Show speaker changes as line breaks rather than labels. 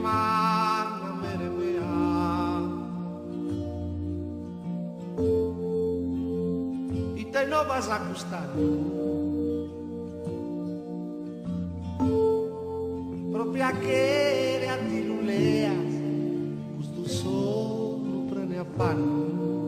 mamma mere mea. E te não vas a gostar proprio che a ti luleas, questo solo prende a panno.